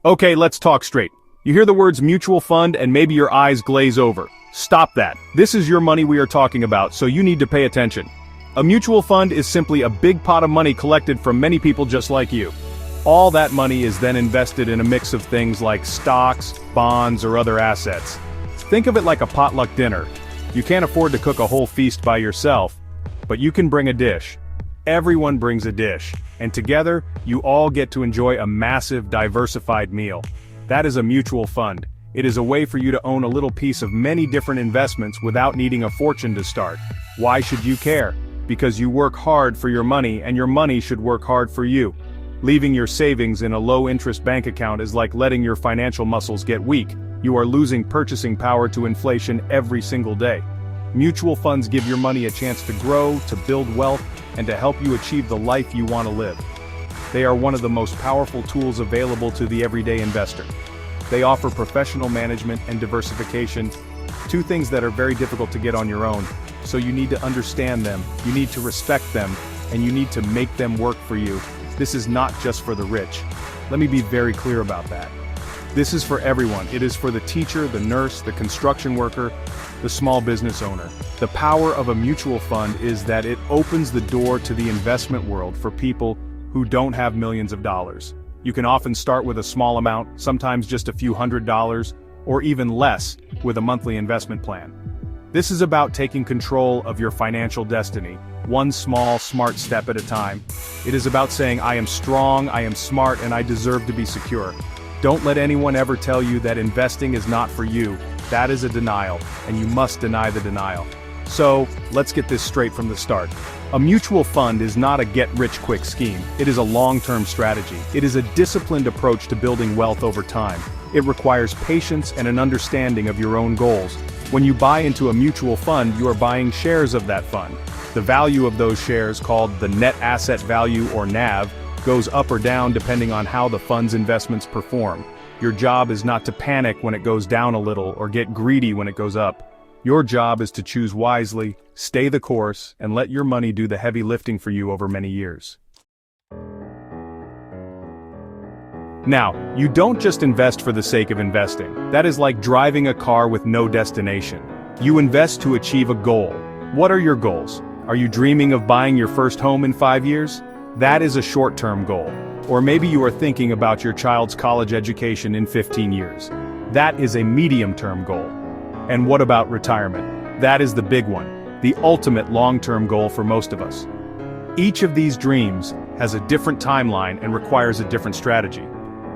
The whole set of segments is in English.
Okay, let's talk straight. You hear the words mutual fund and maybe your eyes glaze over. Stop that. This is your money we are talking about, so you need to pay attention. A mutual fund is simply a big pot of money collected from many people just like you. All that money is then invested in a mix of things like stocks, bonds, or other assets. Think of it like a potluck dinner. You can't afford to cook a whole feast by yourself, but you can bring a dish. Everyone brings a dish, and together, you all get to enjoy a massive, diversified meal. That is a mutual fund. It is a way for you to own a little piece of many different investments without needing a fortune to start. Why should you care? Because you work hard for your money and your money should work hard for you. Leaving your savings in a low-interest bank account is like letting your financial muscles get weak. You are losing purchasing power to inflation every single day. Mutual funds give your money a chance to grow, to build wealth, and to help you achieve the life you want to live. They are one of the most powerful tools available to the everyday investor. They offer professional management and diversification, two things that are very difficult to get on your own, so you need to understand them, you need to respect them, and you need to make them work for you. This is not just for the rich. Let me be very clear about that. This is for everyone. It is for the teacher, the nurse, the construction worker, the small business owner. The power of a mutual fund is that it opens the door to the investment world for people who don't have millions of dollars. You can often start with a small amount, sometimes just a few $100s, or even less, with a monthly investment plan. This is about taking control of your financial destiny, one small, smart step at a time. It is about saying, I am strong, I am smart, and I deserve to be secure. Don't let anyone ever tell you that investing is not for you. That is a denial, and you must deny the denial. So, let's get this straight from the start. A mutual fund is not a get-rich-quick scheme. It is a long-term strategy. It is a disciplined approach to building wealth over time. It requires patience and an understanding of your own goals. When you buy into a mutual fund, you are buying shares of that fund. The value of those shares, called the net asset value or NAV, goes up or down depending on how the fund's investments perform. Your job is not to panic when it goes down a little or get greedy when it goes up. Your job is to choose wisely, stay the course, and let your money do the heavy lifting for you over many years. Now, you don't just invest for the sake of investing. That is like driving a car with no destination. You invest to achieve a goal. What are your goals? Are you dreaming of buying your first home in 5 years? That is a short-term goal. Or maybe you are thinking about your child's college education in 15 years. That is a medium-term goal. And what about retirement? That is the big one, the ultimate long-term goal for most of us. Each of these dreams has a different timeline and requires a different strategy.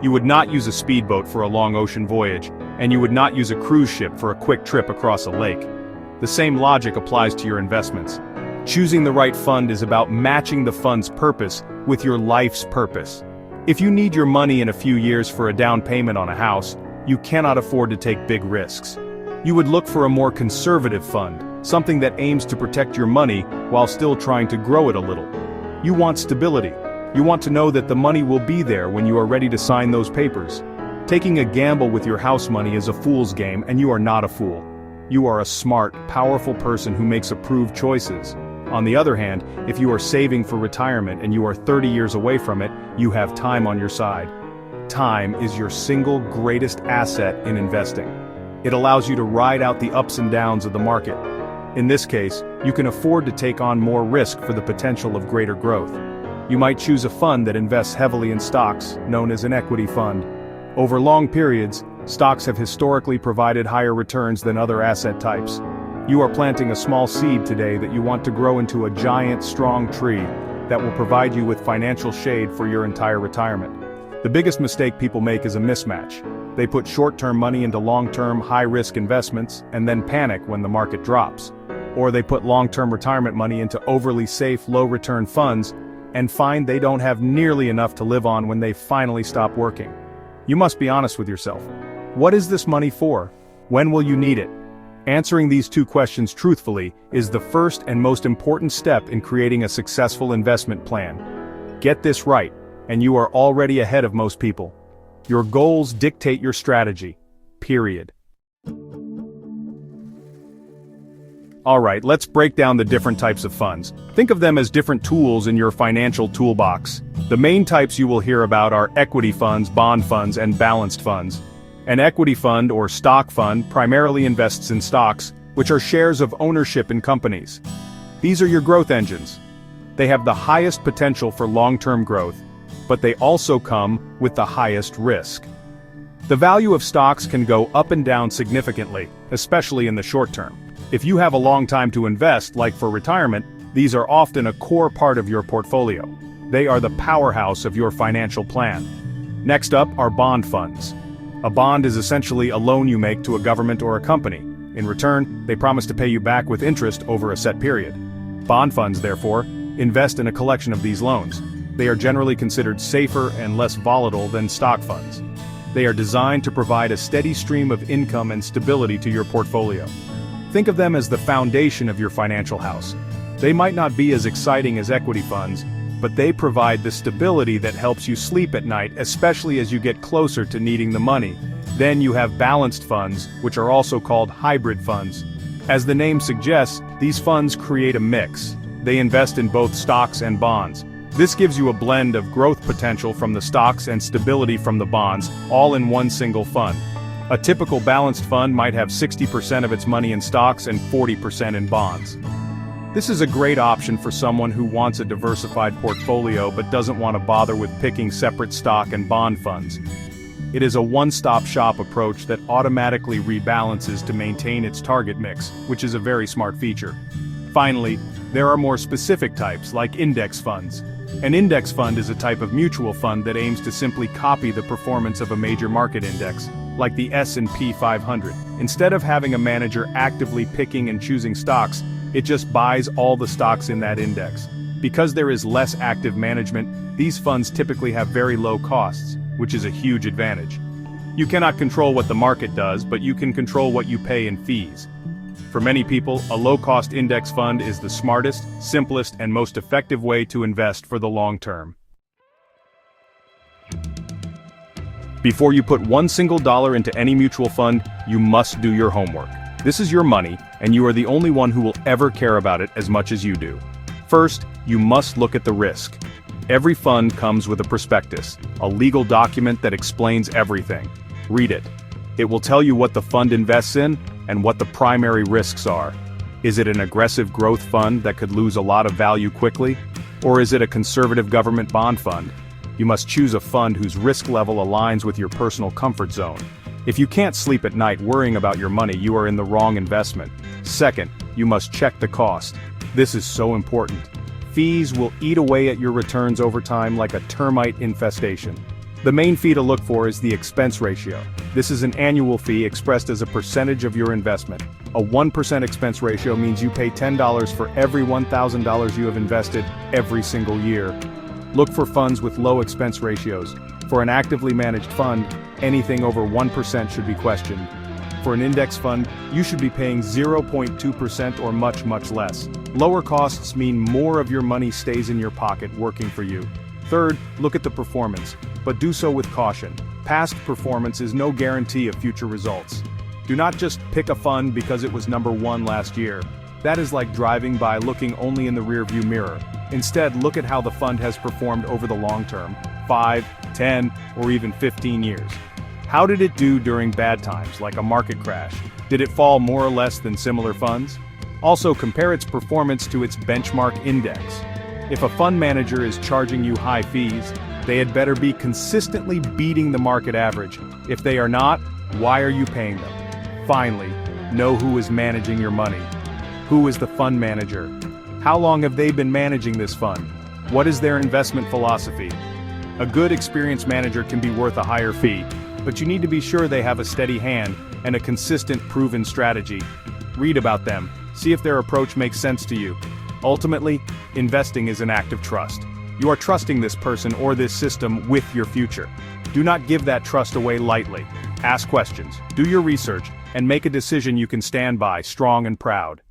You would not use a speedboat for a long ocean voyage, and you would not use a cruise ship for a quick trip across a lake. The same logic applies to your investments. Choosing the right fund is about matching the fund's purpose with your life's purpose. If you need your money in a few years for a down payment on a house, you cannot afford to take big risks. You would look for a more conservative fund, something that aims to protect your money while still trying to grow it a little. You want stability. You want to know that the money will be there when you are ready to sign those papers. Taking a gamble with your house money is a fool's game, and you are not a fool. You are a smart, powerful person who makes approved choices. On the other hand, if you are saving for retirement and you are 30 years away from it, you have time on your side. Time is your single greatest asset in investing. It allows you to ride out the ups and downs of the market. In this case, you can afford to take on more risk for the potential of greater growth. You might choose a fund that invests heavily in stocks, known as an equity fund. Over long periods, stocks have historically provided higher returns than other asset types. You are planting a small seed today that you want to grow into a giant, strong tree that will provide you with financial shade for your entire retirement. The biggest mistake people make is a mismatch. They put short-term money into long-term, high-risk investments and then panic when the market drops. Or they put long-term retirement money into overly safe, low-return funds and find they don't have nearly enough to live on when they finally stop working. You must be honest with yourself. What is this money for? When will you need it? Answering these two questions truthfully is the first and most important step in creating a successful investment plan. Get this right, and you are already ahead of most people. Your goals dictate your strategy. Period. Alright, let's break down the different types of funds. Think of them as different tools in your financial toolbox. The main types you will hear about are equity funds, bond funds, and balanced funds. An equity fund or stock fund primarily invests in stocks, which are shares of ownership in companies. These are your growth engines. They have the highest potential for long-term growth, but they also come with the highest risk. The value of stocks can go up and down significantly, especially in the short term. If you have a long time to invest, like for retirement, these are often a core part of your portfolio. They are the powerhouse of your financial plan. Next up are bond funds. A bond is essentially a loan you make to a government or a company. In return, they promise to pay you back with interest over a set period. Bond funds, therefore, invest in a collection of these loans. They are generally considered safer and less volatile than stock funds. They are designed to provide a steady stream of income and stability to your portfolio. Think of them as the foundation of your financial house. They might not be as exciting as equity funds, but they provide the stability that helps you sleep at night, especially as you get closer to needing the money. Then you have balanced funds, which are also called hybrid funds. As the name suggests, these funds create a mix. They invest in both stocks and bonds. This gives you a blend of growth potential from the stocks and stability from the bonds, all in one single fund. A typical balanced fund might have 60% of its money in stocks and 40% in bonds. This is a great option for someone who wants a diversified portfolio but doesn't want to bother with picking separate stock and bond funds. It is a one-stop shop approach that automatically rebalances to maintain its target mix, which is a very smart feature. Finally, there are more specific types, like index funds. An index fund is a type of mutual fund that aims to simply copy the performance of a major market index, like the S&P 500. Instead of having a manager actively picking and choosing stocks, it just buys all the stocks in that index. Because there is less active management, these funds typically have very low costs, which is a huge advantage. You cannot control what the market does, but you can control what you pay in fees. For many people, a low-cost index fund is the smartest, simplest, and most effective way to invest for the long term. Before you put one single dollar into any mutual fund, you must do your homework. This is your money, and you are the only one who will ever care about it as much as you do. First, you must look at the risk. Every fund comes with a prospectus, a legal document that explains everything. Read it. It will tell you what the fund invests in and what the primary risks are. Is it an aggressive growth fund that could lose a lot of value quickly? Or is it a conservative government bond fund? You must choose a fund whose risk level aligns with your personal comfort zone. If you can't sleep at night worrying about your money, you are in the wrong investment. Second, you must check the cost. This is so important. Fees will eat away at your returns over time like a termite infestation. The main fee to look for is the expense ratio. This is an annual fee expressed as a percentage of your investment. A 1% expense ratio means you pay $10 for every $1,000 you have invested every single year. Look for funds with low expense ratios. For an actively managed fund, anything over 1% should be questioned. For an index fund, you should be paying 0.2% or much less. Lower costs mean more of your money stays in your pocket working for you. Third, look at the performance, but do so with caution. Past performance is no guarantee of future results. Do not just pick a fund because it was number one last year. That is like driving by looking only in the rearview mirror. Instead, look at how the fund has performed over the long term, 5, 10, or even 15 years. How did it do during bad times, like a market crash? Did it fall more or less than similar funds? Also, compare its performance to its benchmark index. If a fund manager is charging you high fees, they had better be consistently beating the market average. If they are not, why are you paying them? Finally, know who is managing your money. Who is the fund manager? How long have they been managing this fund? What is their investment philosophy? A good experienced manager can be worth a higher fee, but you need to be sure they have a steady hand and a consistent, proven strategy. Read about them, see if their approach makes sense to you. Ultimately, investing is an act of trust. You are trusting this person or this system with your future. Do not give that trust away lightly. Ask questions, do your research, and make a decision you can stand by, strong and proud.